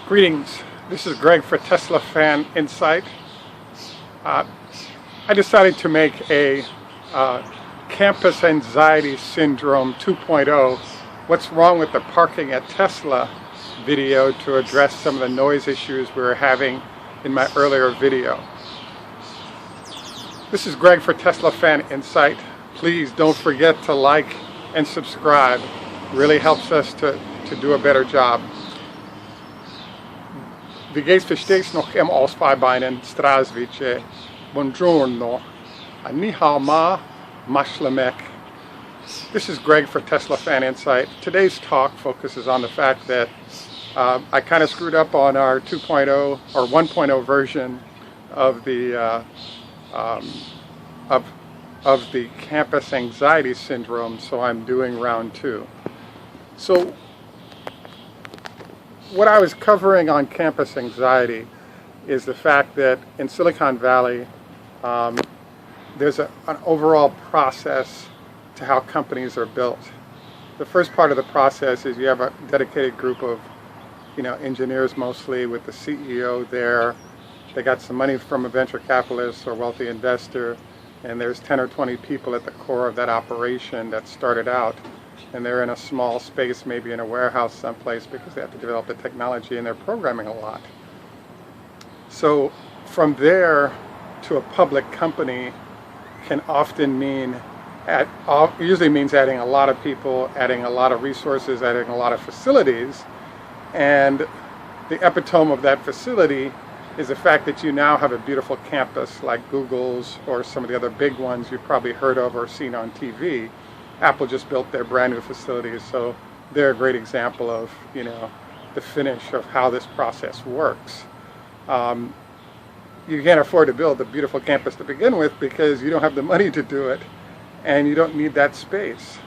Greetings, this is Greg for Tesla Fan Insight. I decided to make a Campus Anxiety Syndrome 2.0, What's Wrong with the Parking at Tesla video to address some of the noise issues we were having in my earlier video. This is Greg for Tesla Fan Insight. Please don't forget to like and subscribe. It really helps us to do a better job. Vi geis versteht noch im Ausfallbeinen Strasvice. Buongiorno. Ni hao ma mashlemek. This is Greg for Tesla Fan Insight. Today's talk focuses on the fact that I kind of screwed up on our 2.0 or 1.0 version of the of the Campus Anxiety Syndrome, so I'm doing round 2. So what I was covering on campus anxiety is the fact that in Silicon Valley there's an overall process to how companies are built. The first part of the process is you have a dedicated group of engineers, mostly with the CEO there. They got some money from a venture capitalist or wealthy investor, and there's 10 or 20 people at the core of that operation that started out. And they're in a small space, maybe in a warehouse someplace, because they have to develop the technology and they're programming a lot. So from there to a public company can often mean, usually means adding a lot of people, adding a lot of resources, adding a lot of facilities. And the epitome of that facility is the fact that you now have a beautiful campus like Google's or some of the other big ones you've probably heard of or seen on TV. Apple just built their brand new facilities, so they're a great example of the finish of how this process works. You can't afford to build a beautiful campus to begin with because you don't have the money to do it, and you don't need that space.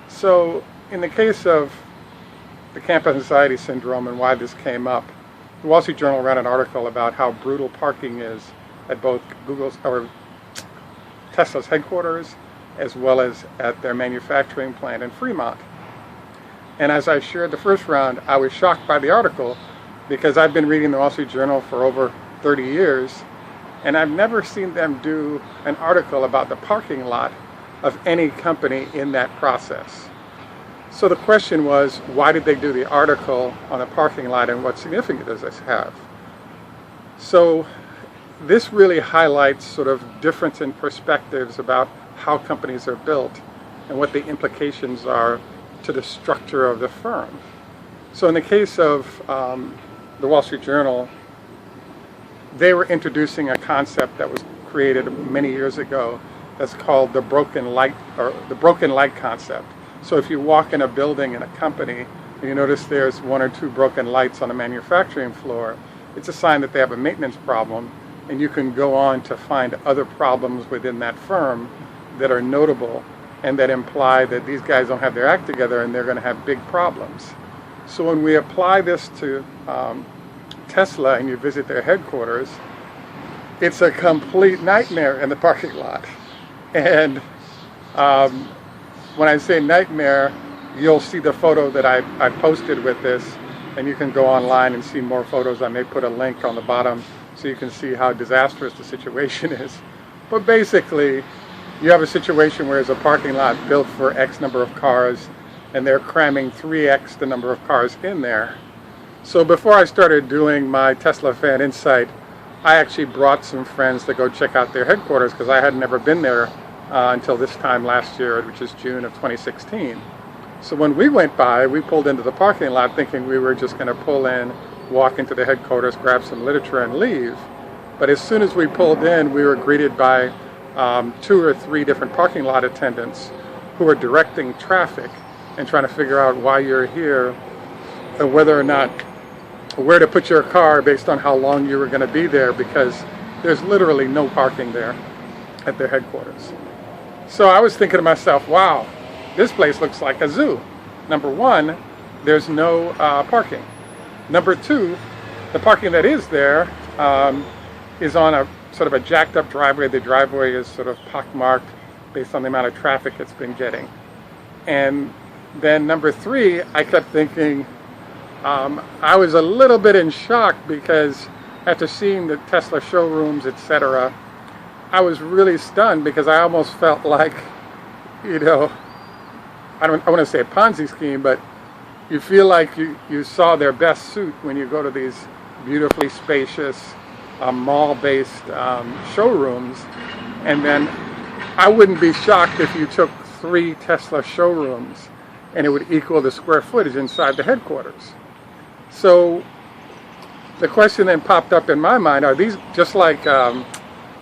So in the case of the Campus Anxiety Syndrome and why this came up, the Wall Street Journal ran an article about how brutal parking is at both Tesla's headquarters as well as at their manufacturing plant in Fremont. And as I shared the first round, I was shocked by the article because I've been reading the Wall Street Journal for over 30 years, and I've never seen them do an article about the parking lot of any company in that process. So the question was, why did they do the article on the parking lot, and what significance does this have? So this really highlights sort of difference in perspectives about how companies are built and what the implications are to the structure of the firm. So in the case of the Wall Street Journal, they were introducing a concept that was created many years ago that's called the broken light, or the broken light concept. So if you walk in a building in a company and you notice there's 1 or 2 broken lights on the manufacturing floor, it's a sign that they have a maintenance problem, and you can go on to find other problems within that firm that are notable and that imply that these guys don't have their act together and they're going to have big problems. So when we apply this to Tesla and you visit their headquarters, it's a complete nightmare in the parking lot. And when I say nightmare, you'll see the photo that I posted with this, and you can go online and see more photos. I may put a link on the bottom so you can see how disastrous the situation is. But basically, you have a situation where there's a parking lot built for X number of cars, and they're cramming 3X the number of cars in there. So before I started doing my Tesla Fan Insight, I actually brought some friends to go check out their headquarters because I had never been there until this time last year, which is June of 2016. So when we went by, we pulled into the parking lot thinking we were just going to pull in, walk into the headquarters, grab some literature, and leave. But as soon as we pulled in, we were greeted by 2 or 3 different parking lot attendants who are directing traffic and trying to figure out why you're here and whether or not where to put your car based on how long you were going to be there, because there's literally no parking there at their headquarters. So I was thinking to myself, wow, this place looks like a zoo. Number 1, there's no parking. Number 2, the parking that is there is on a sort of a jacked up driveway. The driveway is sort of pockmarked based on the amount of traffic it's been getting. And then number 3, I kept thinking, I was a little bit in shock because after seeing the Tesla showrooms, etc., I was really stunned because I almost felt like, you know, I want to say a Ponzi scheme, but you feel like you saw their best suit when you go to these beautifully spacious mall-based showrooms. And then I wouldn't be shocked if you took 3 Tesla showrooms and it would equal the square footage inside the headquarters. So the question then popped up in my mind, are these, just like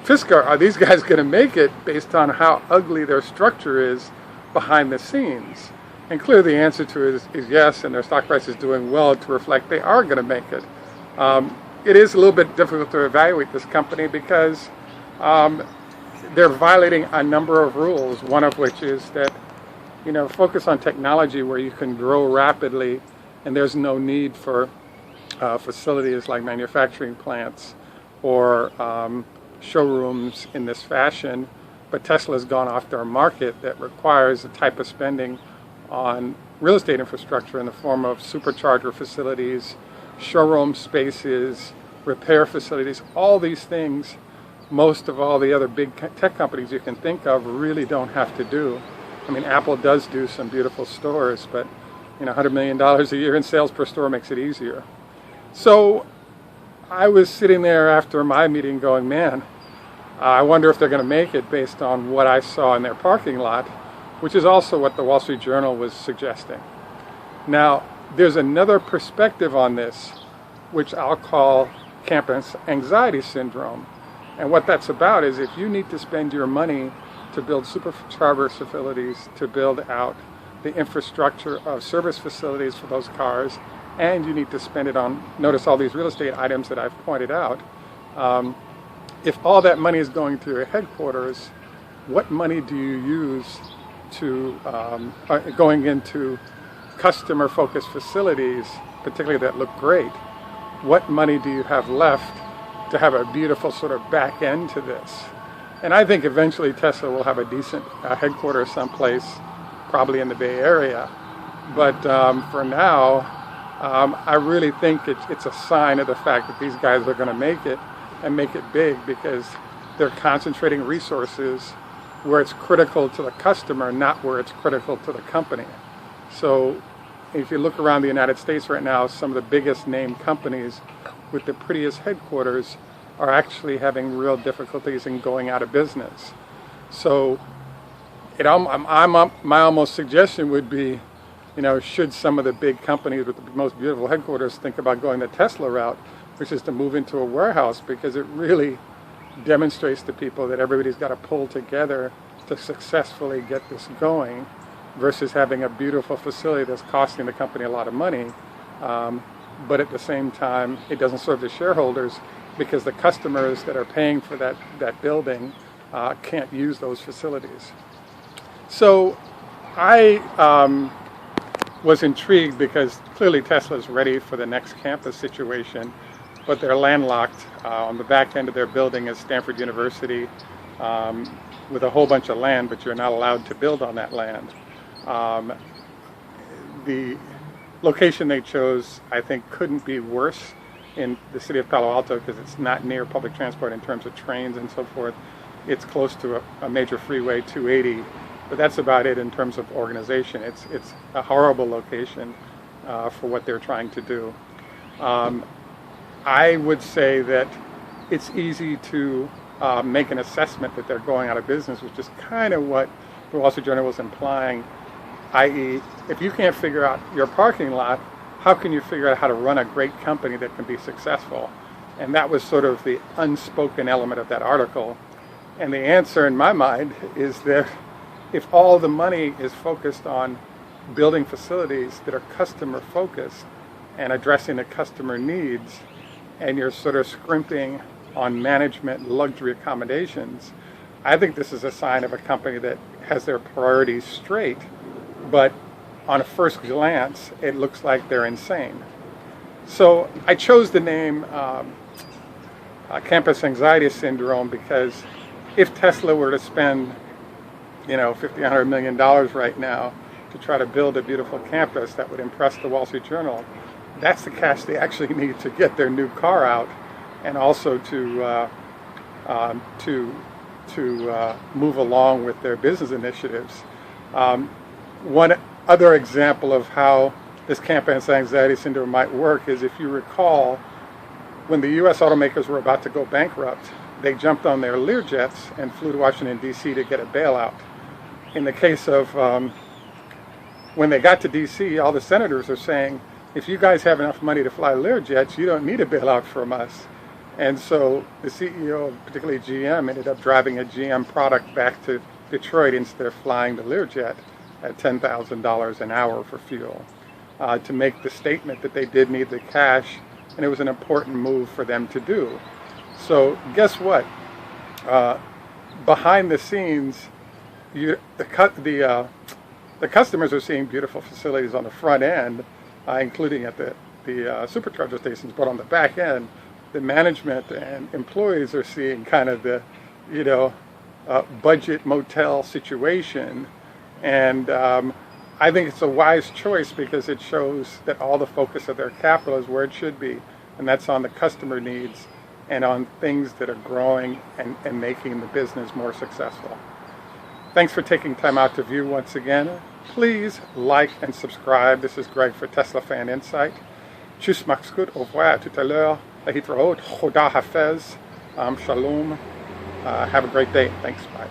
Fisker, are these guys going to make it based on how ugly their structure is behind the scenes? And clearly the answer to it is yes, and their stock price is doing well to reflect they are going to make it. It is a little bit difficult to evaluate this company because they're violating a number of rules, one of which is that, you know, focus on technology where you can grow rapidly and there's no need for facilities like manufacturing plants or showrooms in this fashion. But Tesla's gone off their market that requires a type of spending on real estate infrastructure in the form of supercharger facilities, showroom spaces, repair facilities, all these things most of all the other big tech companies you can think of really don't have to do. I mean, Apple does do some beautiful stores, but you know, $100 million a year in sales per store makes it easier. So I was sitting there after my meeting going, man, I wonder if they're going to make it based on what I saw in their parking lot, which is also what the Wall Street Journal was suggesting. Now, there's another perspective on this, which I'll call campus anxiety syndrome. And what that's about is if you need to spend your money to build supercharger facilities, to build out the infrastructure of service facilities for those cars, and you need to spend it on, notice all these real estate items that I've pointed out, if all that money is going to your headquarters, what money do you use to going into customer-focused facilities, particularly that look great? What money do you have left to have a beautiful sort of back end to this? And I think eventually Tesla will have a decent headquarters someplace, probably in the Bay Area. But for now, I really think it's a sign of the fact that these guys are going to make it, and make it big, because they're concentrating resources where it's critical to the customer, not where it's critical to the company. So if you look around the United States right now, some of the biggest name companies with the prettiest headquarters are actually having real difficulties in going out of business. So my almost suggestion would be, you know, should some of the big companies with the most beautiful headquarters think about going the Tesla route, which is to move into a warehouse, because it really demonstrates to people that everybody's got to pull together to successfully get this going, versus having a beautiful facility that's costing the company a lot of money. But at the same time, it doesn't serve the shareholders, because the customers that are paying for that building can't use those facilities. So I was intrigued because clearly Tesla's ready for the next campus situation, but they're landlocked. On the back end of their building is Stanford University with a whole bunch of land, but you're not allowed to build on that land. The location they chose, I think, couldn't be worse in the city of Palo Alto, because it's not near public transport in terms of trains and so forth. It's close to a major freeway, 280, but that's about it in terms of organization. It's a horrible location for what they're trying to do. I would say that it's easy to make an assessment that they're going out of business, which is kind of what the Wall Street Journal was implying, i.e., if you can't figure out your parking lot, how can you figure out how to run a great company that can be successful? And that was sort of the unspoken element of that article. And the answer in my mind is that if all the money is focused on building facilities that are customer focused and addressing the customer needs, and you're sort of scrimping on management and luxury accommodations, I think this is a sign of a company that has their priorities straight, but on a first glance, it looks like they're insane. So I chose the name campus anxiety syndrome, because if Tesla were to spend, you know, $50, $100 million right now to try to build a beautiful campus that would impress the Wall Street Journal, that's the cash they actually need to get their new car out, and also to move along with their business initiatives. One other example of how this campaign anxiety syndrome might work is, if you recall, when the U.S. automakers were about to go bankrupt, they jumped on their Learjets and flew to Washington, D.C. to get a bailout. In the case of when they got to D.C., all the senators are saying, if you guys have enough money to fly Learjets, you don't need a bailout from us. And so the CEO, particularly GM, ended up driving a GM product back to Detroit instead of flying the Learjet at $10,000 an hour for fuel, to make the statement that they did need the cash, and it was an important move for them to do. So guess what? Behind the scenes, the customers are seeing beautiful facilities on the front end, including at the supercharger stations, but on the back end, the management and employees are seeing kind of the, budget motel situation. And I think it's a wise choice, because it shows that all the focus of their capital is where it should be, and that's on the customer needs and on things that are growing and making the business more successful. Thanks for taking time out to view once again. Please like and subscribe. This is Greg for Tesla Fan Insight. Tschüss, macht's gut, au revoir, à tout à l'heure, Lahit Rahot, Choda Hafez, Shalom. Have a great day. Thanks, bye.